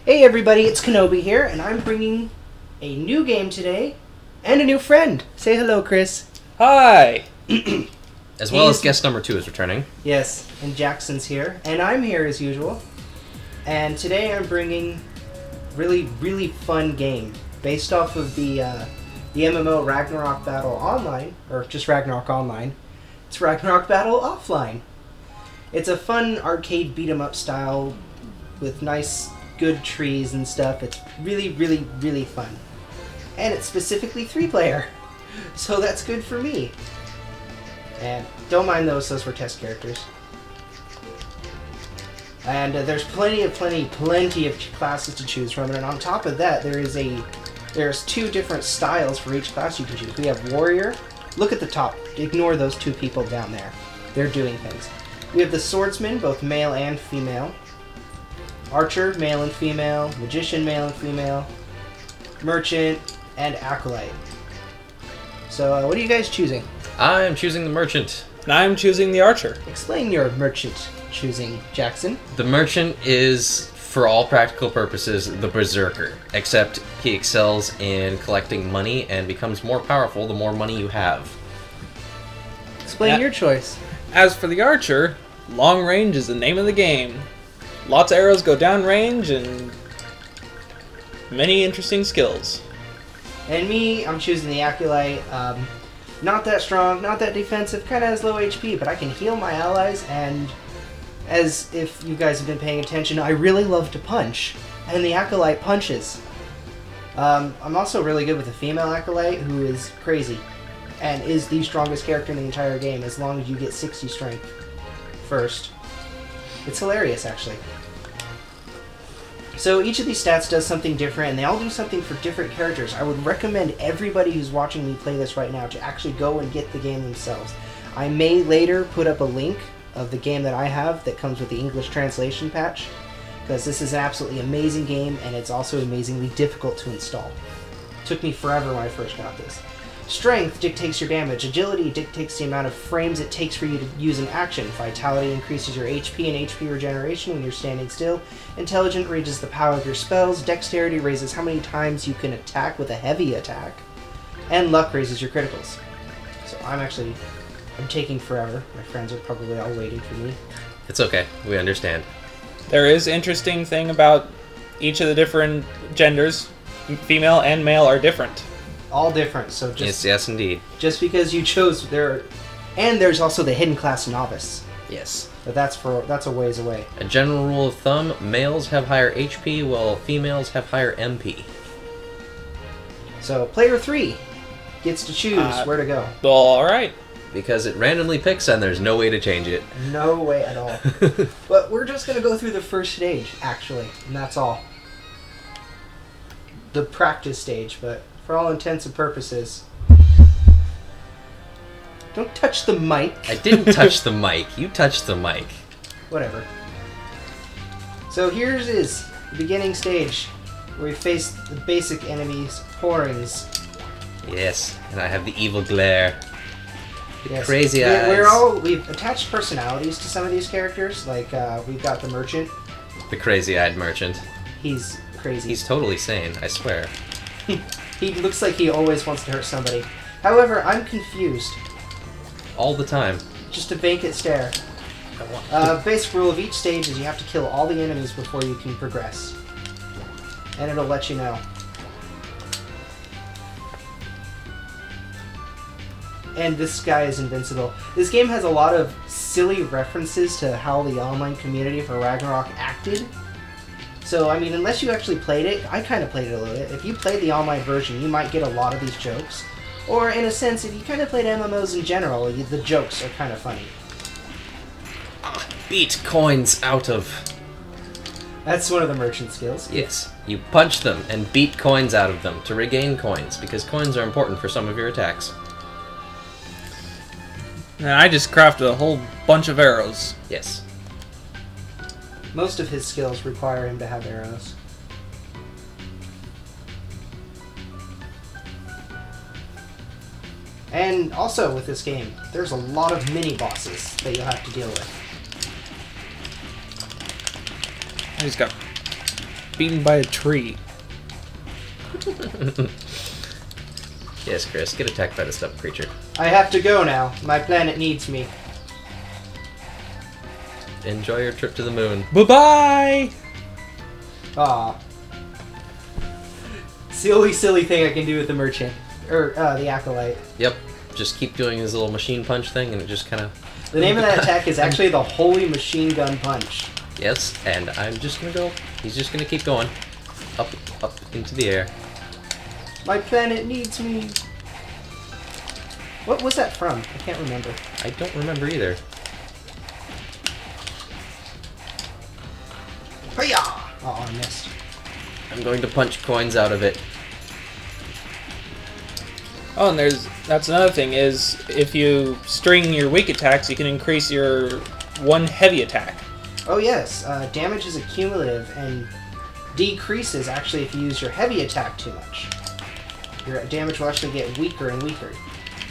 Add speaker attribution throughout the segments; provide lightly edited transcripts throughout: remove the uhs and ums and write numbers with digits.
Speaker 1: Hey everybody, it's Kenobi here, and I'm bringing a new game today, and a new friend. Say hello, Chris.
Speaker 2: Hi!
Speaker 3: As well as guest number 2 is returning.
Speaker 1: Yes, and Jackson's here, and I'm here as usual. And today I'm bringing really fun game based off of the MMO Ragnarok Battle Online, or just Ragnarok Online. It's Ragnarok Battle Offline. It's a fun arcade beat-em-up style with nice, good trees and stuff. It's really fun. And it's specifically 3-player, so that's good for me. And don't mind those were test characters. And there's plenty of classes to choose from, and on top of that, there's 2 different styles for each class you can choose. We have Warrior. Look at the top. Ignore those 2 people down there. They're doing things. We have the Swordsman, both male and female. Archer, male and female. Magician, male and female. Merchant, and Acolyte. So, what are you guys choosing?
Speaker 3: I'm choosing the Merchant.
Speaker 2: And I'm choosing the Archer.
Speaker 1: Explain your Merchant choosing, Jackson.
Speaker 3: The Merchant is, for all practical purposes, the Berserker, except he excels in collecting money and becomes more powerful the more money you have.
Speaker 1: Explain your choice.
Speaker 2: As for the Archer, long range is the name of the game. Lots of arrows go down range and many interesting skills.
Speaker 1: And me, I'm choosing the Acolyte. Not that strong, not that defensive, kind of has low HP, but I can heal my allies, and as if you guys have been paying attention, I really love to punch, and the Acolyte punches. I'm also really good with the female Acolyte, who is crazy, and is the strongest character in the entire game, as long as you get 60 strength first. It's hilarious, actually. So each of these stats does something different, and they all do something for different characters. I would recommend everybody who's watching me play this right now to actually go and get the game themselves. I may later put up a link of the game that I have that comes with the English translation patch, because this is an absolutely amazing game, and it's also amazingly difficult to install. It took me forever when I first got this. Strength dictates your damage. Agility dictates the amount of frames it takes for you to use an action. Vitality increases your HP and HP regeneration when you're standing still. Intelligence raises the power of your spells. Dexterity raises how many times you can attack with a heavy attack. And luck raises your criticals. So I'm taking forever. My friends are probably all waiting for me.
Speaker 3: It's okay. We understand.
Speaker 2: There is interesting thing about each of the different genders. Female and male are different.
Speaker 1: All different, so just...
Speaker 3: Yes, indeed.
Speaker 1: Just because you chose there... And there's also the hidden class Novice.
Speaker 3: Yes.
Speaker 1: But that's a ways away.
Speaker 3: A general rule of thumb, males have higher HP, while females have higher MP.
Speaker 1: So, player 3 gets to choose where to go.
Speaker 2: Alright.
Speaker 3: Because it randomly picks and there's no way to change it.
Speaker 1: No way at all. But we're just going to go through the first stage, actually. And that's all. The practice stage, but... For all intents and purposes. Don't touch the mic.
Speaker 3: I didn't touch the mic. You touched the mic.
Speaker 1: Whatever. So here's the beginning stage, where we face the basic enemies, Horns.
Speaker 3: Yes, and I have the evil glare.
Speaker 1: Yes.
Speaker 3: Crazy eyes.
Speaker 1: We've attached personalities to some of these characters. Like we've got the Merchant.
Speaker 3: The crazy-eyed Merchant.
Speaker 1: He's crazy.
Speaker 3: He's totally sane, I swear.
Speaker 1: He looks like he always wants to hurt somebody. However, I'm confused.
Speaker 3: All the time.
Speaker 1: Just a vacant stare. Basic rule of each stage is you have to kill all the enemies before you can progress. And it'll let you know. And this guy is invincible. This game has a lot of silly references to how the online community for Ragnarok acted. So, I mean, unless you actually played it, I kind of played it a little bit. If you played the online version, you might get a lot of these jokes. Or, in a sense, if you kind of played MMOs in general, the jokes are kind of funny.
Speaker 3: Beat coins out of...
Speaker 1: That's one of the merchant skills.
Speaker 3: Yes. You punch them and beat coins out of them to regain coins, because coins are important for some of your attacks.
Speaker 2: And I just crafted a whole bunch of arrows.
Speaker 3: Yes.
Speaker 1: Most of his skills require him to have arrows. And also with this game, there's a lot of mini-bosses that you'll have to deal with.
Speaker 2: I just got beaten by a tree.
Speaker 3: Yes, Chris, get attacked by the stub creature.
Speaker 1: I have to go now. My planet needs me.
Speaker 3: Enjoy your trip to the moon.
Speaker 2: Bye-bye!
Speaker 1: Aw. It's the only silly thing I can do with the merchant. Or, the acolyte.
Speaker 3: Yep, just keep doing his little machine punch thing and it just kind of...
Speaker 1: The name of that attack is actually the Holy Machine Gun Punch.
Speaker 3: Yes, and I'm just gonna go. He's just gonna keep going. Up into the air.
Speaker 1: My planet needs me. What was that from? I can't remember.
Speaker 3: I don't remember either.
Speaker 1: Hiya! Oh, I missed.
Speaker 3: I'm going to punch coins out of it.
Speaker 2: Oh, and that's another thing, is if you string your weak attacks, you can increase your one heavy attack.
Speaker 1: Oh yes, damage is accumulative and decreases actually if you use your heavy attack too much. Your damage will actually get weaker and weaker.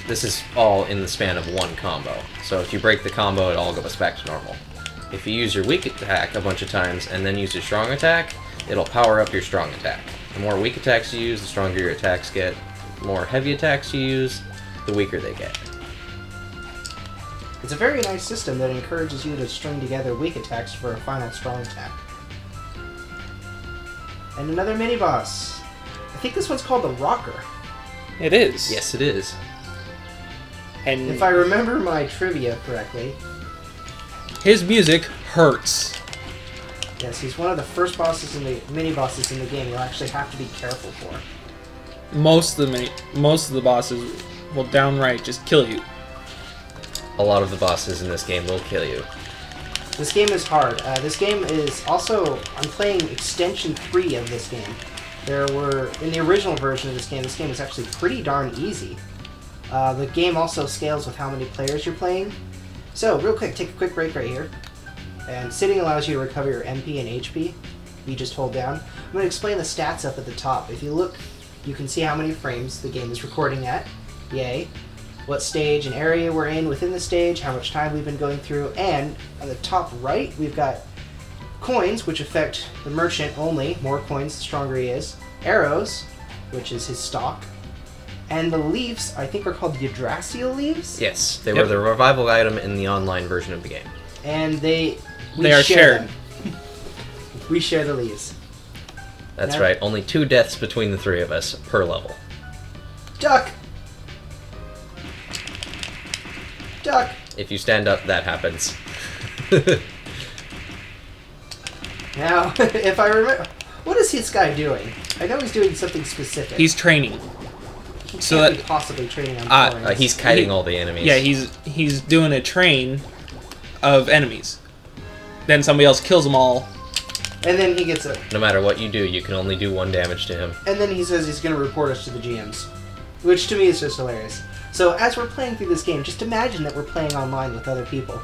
Speaker 3: This is all in the span of one combo. So if you break the combo, it all goes back to normal. If you use your weak attack a bunch of times and then use your strong attack, it'll power up your strong attack. The more weak attacks you use, the stronger your attacks get. The more heavy attacks you use, the weaker they get.
Speaker 1: It's a very nice system that encourages you to string together weak attacks for a final strong attack. And another mini-boss. I think this one's called the Rocker.
Speaker 2: It is.
Speaker 3: Yes, it is.
Speaker 2: And
Speaker 1: If I remember my trivia correctly.
Speaker 2: his music hurts.
Speaker 1: Yes, he's one of the first bosses in the mini-bosses in the game you'll actually have to be careful for.
Speaker 2: Most of the bosses will downright just kill you.
Speaker 3: A lot of the bosses in this game will kill you.
Speaker 1: This game is hard. This game is also... I'm playing Extension 3 of this game. There were... In the original version of this game is actually pretty darn easy. The game also scales with how many players you're playing. So, real quick, take a quick break right here. And sitting allows you to recover your MP and HP. You just hold down. I'm going to explain the stats up at the top. If you look, you can see how many frames the game is recording at. Yay. What stage and area we're in within the stage, how much time we've been going through, and on the top right, we've got coins, which affect the merchant only. More coins, the stronger he is. Arrows, which is his stock. And the leaves, I think, are called the Yggdrasil leaves?
Speaker 3: Yes, they were the revival item in the online version of the game.
Speaker 1: And we
Speaker 2: are
Speaker 1: share
Speaker 2: shared.
Speaker 1: them. We share the leaves.
Speaker 3: That's
Speaker 1: Now-
Speaker 3: right, only 2 deaths between the 3 of us per level.
Speaker 1: Duck! Duck!
Speaker 3: If you stand up, that happens.
Speaker 1: Now, if I remember... What is this guy doing? I know he's doing something specific.
Speaker 2: He's training.
Speaker 1: He
Speaker 2: so
Speaker 1: can't
Speaker 2: that-
Speaker 1: be possibly training on coins.
Speaker 3: He's kiting all the enemies.
Speaker 2: Yeah, he's doing a train of enemies. Then somebody else kills them all.
Speaker 1: And then he gets a...
Speaker 3: No matter what you do, you can only do 1 damage to him.
Speaker 1: And then he says he's going to report us to the GMs. Which to me is just hilarious. So as we're playing through this game, just imagine that we're playing online with other people.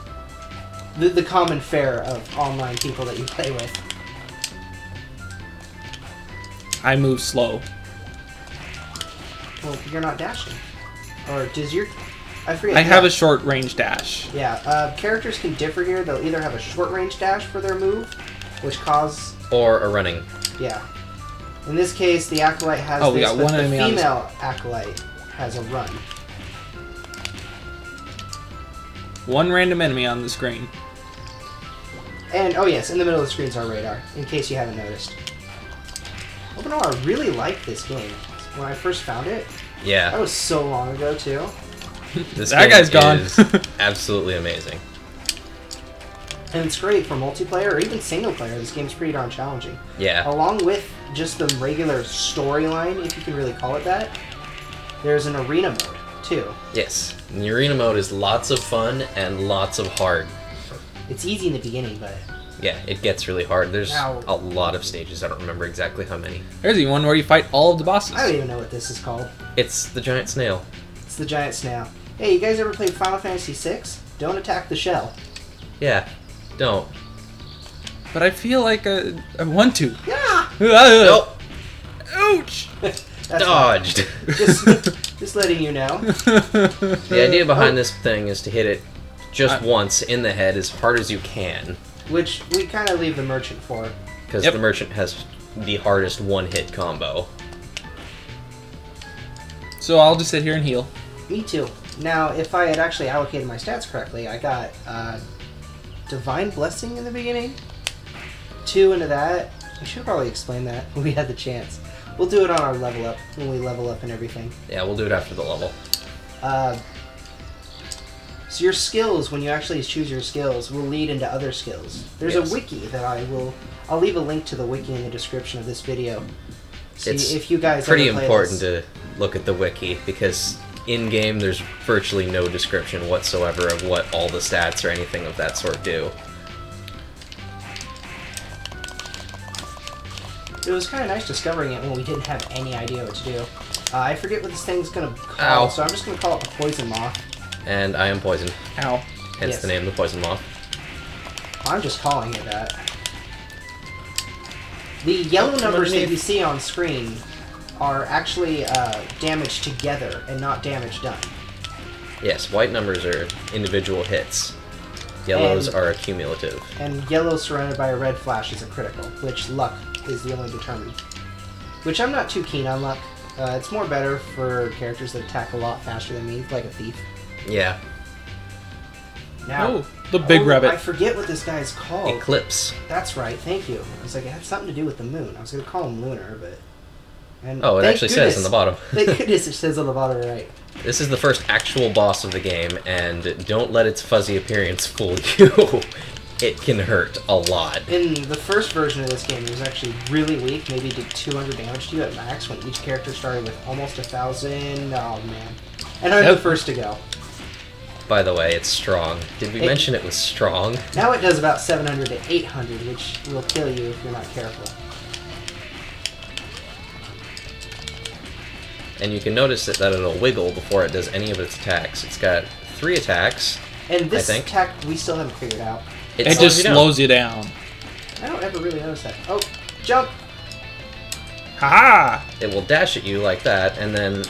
Speaker 1: The common fare of online people that you play with.
Speaker 2: I move slow.
Speaker 1: Well, you're not dashing. Or does your... I forget.
Speaker 2: I have a short range dash.
Speaker 1: Yeah, characters can differ here. They'll either have a short range dash for their move, which cause...
Speaker 3: Or a running.
Speaker 1: Yeah. In this case, the Acolyte has
Speaker 2: Oh, we
Speaker 1: this,
Speaker 2: got
Speaker 1: but
Speaker 2: one
Speaker 1: the
Speaker 2: enemy on this-
Speaker 1: female Acolyte has a run.
Speaker 2: One random enemy on the screen.
Speaker 1: And, oh yes, in the middle of the screen is our radar, in case you haven't noticed. Overall, I really like this game. When I first found it, that
Speaker 3: Yeah,
Speaker 1: was so long ago, too.
Speaker 3: this
Speaker 2: That
Speaker 3: game
Speaker 2: guy's gone.
Speaker 3: is absolutely amazing.
Speaker 1: And it's great for multiplayer or even single player. This game's pretty darn challenging.
Speaker 3: Yeah,
Speaker 1: Along with just the regular storyline, if you can really call it that, there's an arena mode, too.
Speaker 3: yes. And the arena mode is lots of fun and lots of hard.
Speaker 1: It's easy in the beginning, but
Speaker 3: Yeah, it gets really hard. There's
Speaker 1: Ow.
Speaker 3: a lot of stages. I don't remember exactly how many.
Speaker 2: There's even one where you fight all of the bosses.
Speaker 1: I don't even know what this is called.
Speaker 3: It's the giant snail.
Speaker 1: It's the giant snail. Hey, you guys ever played Final Fantasy VI? Don't attack the shell.
Speaker 3: Yeah, don't.
Speaker 2: But I feel like I want to.
Speaker 1: Yeah!
Speaker 3: Nope.
Speaker 2: Ouch!
Speaker 1: That's
Speaker 3: Dodged.
Speaker 1: fine. Just letting you know.
Speaker 3: The idea behind this thing is to hit it just once in the head as hard as you can.
Speaker 1: Which we kind of leave the merchant for.
Speaker 3: because
Speaker 2: Yep.
Speaker 3: the merchant has the hardest one-hit combo.
Speaker 2: So I'll just sit here and heal.
Speaker 1: Me too. Now, if I had actually allocated my stats correctly, I got Divine Blessing in the beginning. 2 into that. We should probably explain that when we had the chance. We'll do it on our level up, when we level up and everything.
Speaker 3: Yeah, we'll do it after the level.
Speaker 1: So your skills, when you actually choose your skills, will lead into other skills. There's
Speaker 3: Yes.
Speaker 1: a wiki that I'll leave a link to the wiki in the description of this video. See
Speaker 3: It's
Speaker 1: if you guys
Speaker 3: pretty
Speaker 1: ever play
Speaker 3: important
Speaker 1: this.
Speaker 3: to look at the wiki, because in-game there's virtually no description whatsoever of what all the stats or anything of that sort do.
Speaker 1: It was kind of nice discovering it when we didn't have any idea what to do. I forget what this thing's gonna call,
Speaker 3: Ow.
Speaker 1: so I'm just gonna call it the Poison Moth.
Speaker 3: And I am poisoned,
Speaker 2: Ow.
Speaker 3: hence
Speaker 1: Yes.
Speaker 3: the name, the Poison Moth.
Speaker 1: I'm just calling it that. The yellow
Speaker 2: Oh,
Speaker 1: numbers that
Speaker 2: underneath.
Speaker 1: you see on screen are actually damage together and not damage done.
Speaker 3: Yes, white numbers are individual hits. Yellows
Speaker 1: And-
Speaker 3: are cumulative.
Speaker 1: And yellow surrounded by a red flash is a critical, which luck is the only determinant. Which I'm not too keen on luck. It's more better for characters that attack a lot faster than me, like a thief.
Speaker 3: Yeah.
Speaker 1: Now,
Speaker 2: Oh, the big rabbit.
Speaker 1: I forget what this guy's called.
Speaker 3: Eclipse.
Speaker 1: That's right, thank you. I was like, it had something to do with the moon. I was going to call him Lunar, but... And
Speaker 3: Oh, it
Speaker 1: thank
Speaker 3: actually says on the bottom.
Speaker 1: Thank goodness it says on the bottom right.
Speaker 3: This is the first actual boss of the game, and don't let its fuzzy appearance fool you. It can hurt a lot.
Speaker 1: In the first version of this game, it was actually really weak. Maybe did 200 damage to you at max when each character started with almost 1,000. Oh, man. And I'm the
Speaker 2: Yep.
Speaker 1: first to go.
Speaker 3: By the way, it's strong. Did we
Speaker 1: It-
Speaker 3: mention it was strong?
Speaker 1: Now it does about 700 to 800, which will kill you if you're not careful.
Speaker 3: And you can notice that it'll wiggle before it does any of its attacks. It's got 3 attacks.
Speaker 1: And this
Speaker 3: I think.
Speaker 1: attack, we still haven't figured out.
Speaker 2: It just
Speaker 3: down.
Speaker 2: slows you down.
Speaker 1: I don't ever really notice that. Oh, jump!
Speaker 2: Haha!
Speaker 3: It will dash at you like that, and then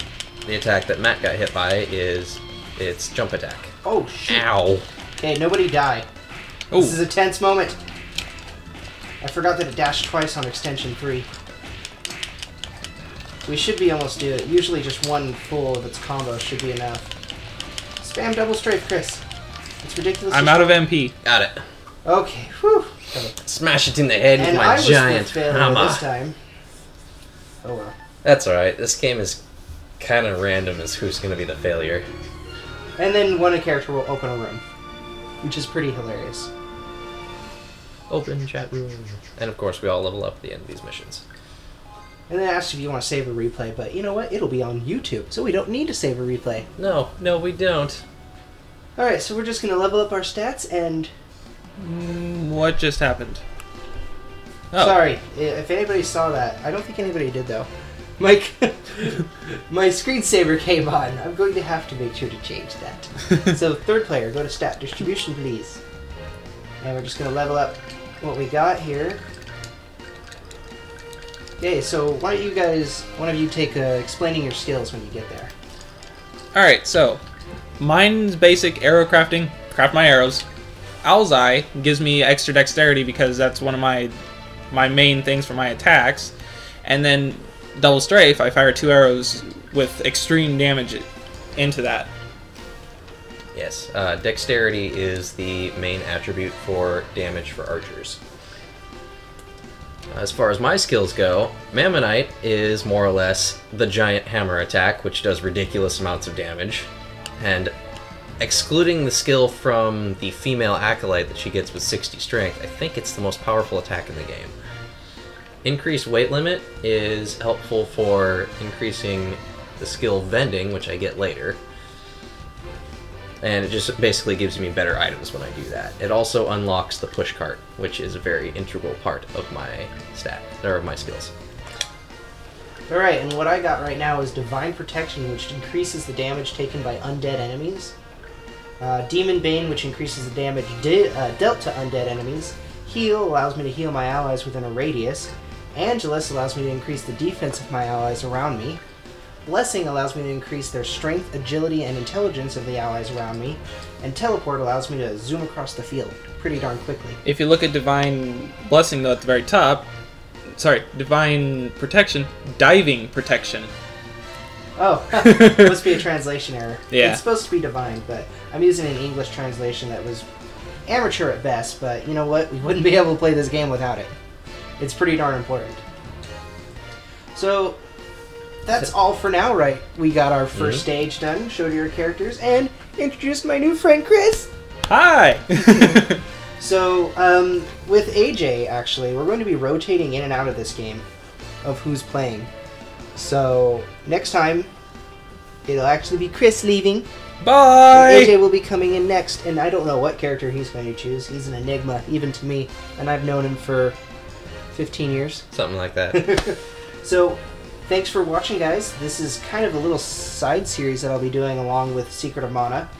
Speaker 3: the attack that Matt got hit by is its jump attack.
Speaker 1: Oh, shoot.
Speaker 3: Ow!
Speaker 1: Okay, nobody die.
Speaker 2: Oh,
Speaker 1: This is a tense moment. I forgot that it dashed twice on extension 3. We should be almost do it. Usually just one full of its combo should be enough. Spam double strafe, Chris. It's ridiculous.
Speaker 2: I'm out of MP.
Speaker 3: Got it.
Speaker 1: Okay, whew.
Speaker 3: Smash it in the head with
Speaker 1: And
Speaker 3: my
Speaker 1: I was
Speaker 3: giant
Speaker 1: the failure
Speaker 3: hammer.
Speaker 1: this time. Oh well.
Speaker 3: That's alright. This game is kind of random as who's going to be the failure.
Speaker 1: And then one character will open a room, which is pretty hilarious.
Speaker 3: Open chat room. And of course, we all level up at the end of these missions.
Speaker 1: And then ask if you want to save a replay, but you know what? It'll be on YouTube, so we don't need to save a replay.
Speaker 3: No, we don't.
Speaker 1: Alright, so we're just going to level up our stats and...
Speaker 2: What just happened? Oh.
Speaker 1: Sorry, if anybody saw that. I don't think anybody did, though. Mike, my screensaver came on. I'm going to have to make sure to change that. So, third player, go to stat distribution, please. And we're just going to level up what we got here. Okay, so why don't you guys, one of you take explaining your skills when you get there.
Speaker 2: Alright, so mine's basic arrow crafting, craft my arrows. Owl's Eye gives me extra dexterity because that's one of my main things for my attacks. And then Double Strafe, I fire 2 arrows with extreme damage into that.
Speaker 3: Yes, dexterity is the main attribute for damage for archers. As far as my skills go, Mammonite is more or less the giant hammer attack, which does ridiculous amounts of damage. And excluding the skill from the female acolyte that she gets with 60 strength, I think it's the most powerful attack in the game. Increased weight limit is helpful for increasing the skill vending, which I get later. And it just basically gives me better items when I do that. It also unlocks the push cart, which is a very integral part of my stat, or of my skills.
Speaker 1: Alright, and what I got right now is Divine Protection, which increases the damage taken by undead enemies. Demon Bane, which increases the damage dealt to undead enemies. Heal allows me to heal my allies within a radius. Angelus allows me to increase the defense of my allies around me. Blessing allows me to increase their strength, agility, and intelligence of the allies around me. And Teleport allows me to zoom across the field pretty darn quickly.
Speaker 2: If you look at Divine Blessing, though, at the very top, sorry, Divine Protection, Diving Protection.
Speaker 1: Oh, must be a translation error.
Speaker 2: Yeah.
Speaker 1: It's supposed to be divine, but I'm using an English translation that was amateur at best, but you know what? We wouldn't be able to play this game without it. It's pretty darn important. So, that's all for now, right? We got our first stage done, showed your characters, and introduced my new friend, Chris!
Speaker 2: Hi!
Speaker 1: So, with AJ, actually, we're going to be rotating in and out of this game of who's playing. So, next time, it'll actually be Chris leaving.
Speaker 2: Bye!
Speaker 1: And AJ will be coming in next, and I don't know what character he's going to choose. He's an enigma, even to me, and I've known him for 15 years.
Speaker 3: Something like that.
Speaker 1: So, thanks for watching, guys. This is kind of a little side series that I'll be doing along with Secret of Mana.